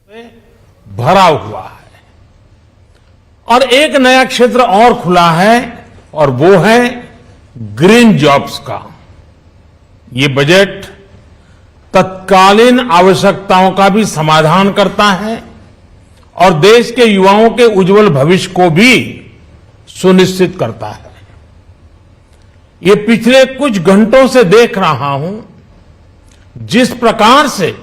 भरा हुआ है और एक नया क्षेत्र और खुला है और वो है ग्रीन जॉब्स का। ये बजट तत्कालीन आवश्यकताओं का भी समाधान करता है और देश के युवाओं के उज्जवल भविष्य को भी सुनिश्चित करता है। ये पिछले कुछ घंटों से देख रहा हूं जिस प्रकार से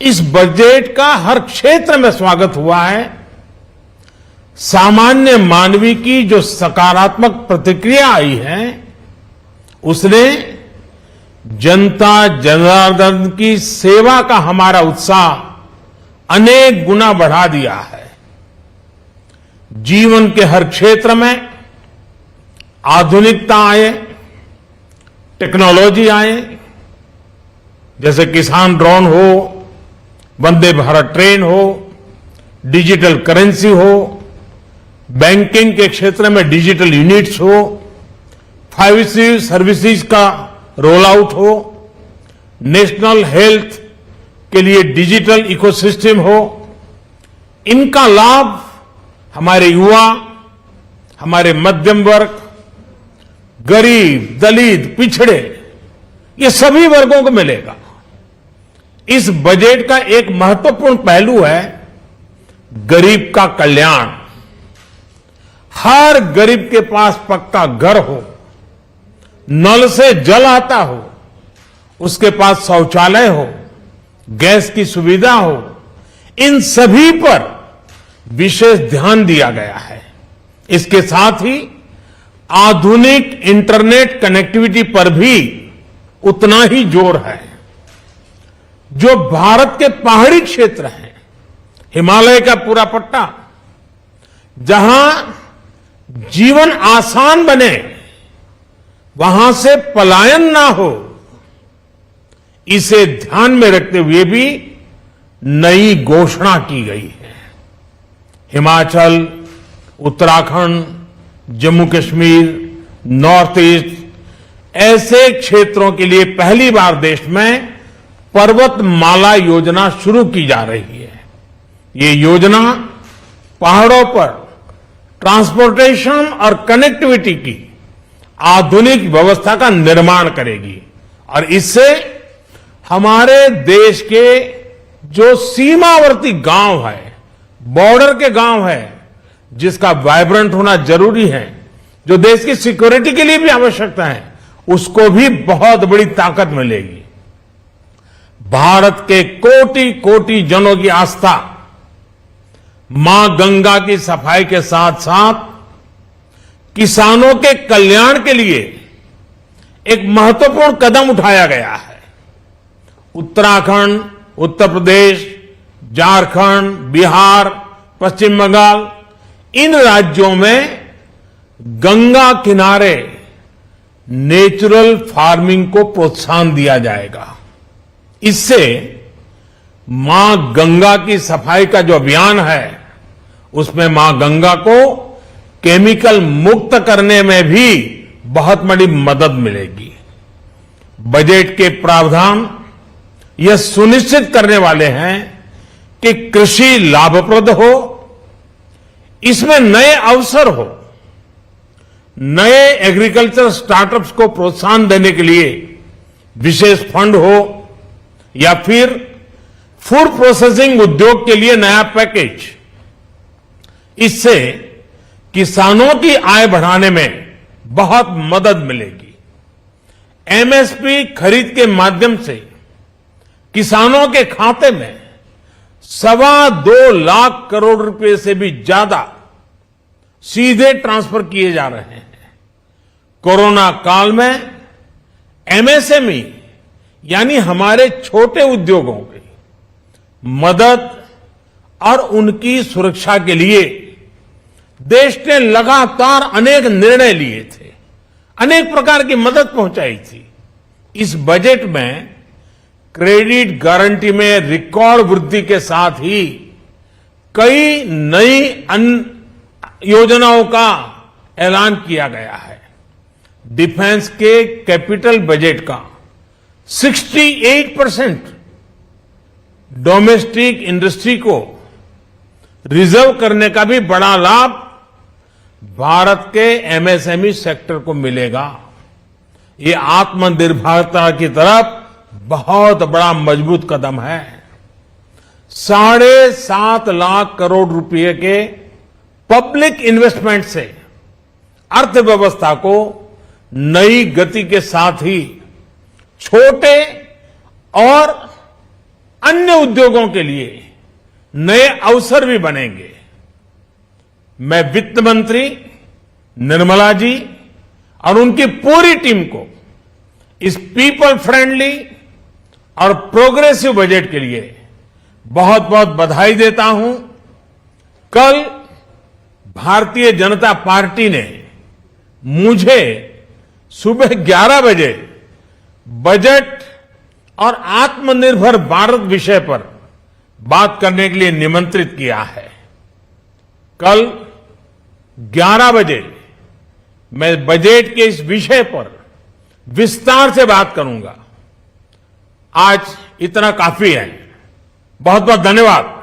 इस बजट का हर क्षेत्र में स्वागत हुआ है, सामान्य मानवी की जो सकारात्मक प्रतिक्रिया आई है उसने जनता जनार्दन की सेवा का हमारा उत्साह अनेक गुना बढ़ा दिया है। जीवन के हर क्षेत्र में आधुनिकता आए, टेक्नोलॉजी आए, जैसे किसान ड्रोन हो, वंदे भारत ट्रेन हो, डिजिटल करेंसी हो, बैंकिंग के क्षेत्र में डिजिटल यूनिट्स हो, 5G सर्विसेज का रोल आउट हो, नेशनल हेल्थ के लिए डिजिटल इकोसिस्टम हो। इनका लाभ हमारे युवा, हमारे मध्यम वर्ग, गरीब, दलित, पिछड़े, ये सभी वर्गों को मिलेगा। इस बजट का एक महत्वपूर्ण पहलू है गरीब का कल्याण। हर गरीब के पास पक्का घर हो, नल से जल आता हो, उसके पास शौचालय हो, गैस की सुविधा हो, इन सभी पर विशेष ध्यान दिया गया है। इसके साथ ही आधुनिक इंटरनेट कनेक्टिविटी पर भी उतना ही जोर है। जो भारत के पहाड़ी क्षेत्र हैं, हिमालय का पूरा पट्टा, जहां जीवन आसान बने, वहां से पलायन ना हो, इसे ध्यान में रखते हुए भी नई घोषणा की गई है। हिमाचल, उत्तराखंड, जम्मू कश्मीर, नॉर्थ ईस्ट ऐसे क्षेत्रों के लिए पहली बार देश में पर्वतमाला योजना शुरू की जा रही है। ये योजना पहाड़ों पर ट्रांसपोर्टेशन और कनेक्टिविटी की आधुनिक व्यवस्था का निर्माण करेगी और इससे हमारे देश के जो सीमावर्ती गांव है, बॉर्डर के गांव है, जिसका वाइब्रेंट होना जरूरी है, जो देश की सिक्योरिटी के लिए भी आवश्यकता है, उसको भी बहुत बड़ी ताकत मिलेगी। भारत के कोटि कोटि जनों की आस्था मां गंगा की सफाई के साथ साथ किसानों के कल्याण के लिए एक महत्वपूर्ण कदम उठाया गया है। उत्तराखंड, उत्तर प्रदेश, झारखंड, बिहार, पश्चिम बंगाल, इन राज्यों में गंगा किनारे नेचुरल फार्मिंग को प्रोत्साहन दिया जाएगा। इससे मां गंगा की सफाई का जो अभियान है, उसमें मां गंगा को केमिकल मुक्त करने में भी बहुत बड़ी मदद मिलेगी। बजट के प्रावधान यह सुनिश्चित करने वाले हैं कि कृषि लाभप्रद हो, इसमें नए अवसर हो, नए एग्रीकल्चर स्टार्टअप्स को प्रोत्साहन देने के लिए विशेष फंड हो या फिर फूड प्रोसेसिंग उद्योग के लिए नया पैकेज। इससे किसानों की आय बढ़ाने में बहुत मदद मिलेगी। एमएसपी खरीद के माध्यम से किसानों के खाते में 2.25 लाख करोड़ रुपए से भी ज्यादा सीधे ट्रांसफर किए जा रहे हैं। कोरोना काल में एमएसएमई यानी हमारे छोटे उद्योगों की मदद और उनकी सुरक्षा के लिए देश ने लगातार अनेक निर्णय लिए थे, अनेक प्रकार की मदद पहुंचाई थी। इस बजट में क्रेडिट गारंटी में रिकॉर्ड वृद्धि के साथ ही कई नई योजनाओं का ऐलान किया गया है। डिफेंस के कैपिटल बजट का 68% डोमेस्टिक इंडस्ट्री को रिजर्व करने का भी बड़ा लाभ भारत के एमएसएमई सेक्टर को मिलेगा। ये आत्मनिर्भरता की तरफ बहुत बड़ा मजबूत कदम है। 7.5 लाख करोड़ रुपए के पब्लिक इन्वेस्टमेंट से अर्थव्यवस्था को नई गति के साथ ही छोटे और अन्य उद्योगों के लिए नए अवसर भी बनेंगे। मैं वित्त मंत्री निर्मला जी और उनकी पूरी टीम को इस पीपल फ्रेंडली और प्रोग्रेसिव बजट के लिए बहुत बहुत बधाई देता हूं। कल भारतीय जनता पार्टी ने मुझे सुबह 11 बजे बजट और आत्मनिर्भर भारत विषय पर बात करने के लिए निमंत्रित किया है। कल 11 बजे मैं बजट के इस विषय पर विस्तार से बात करूंगा। आज इतना काफी है। बहुत बहुत धन्यवाद।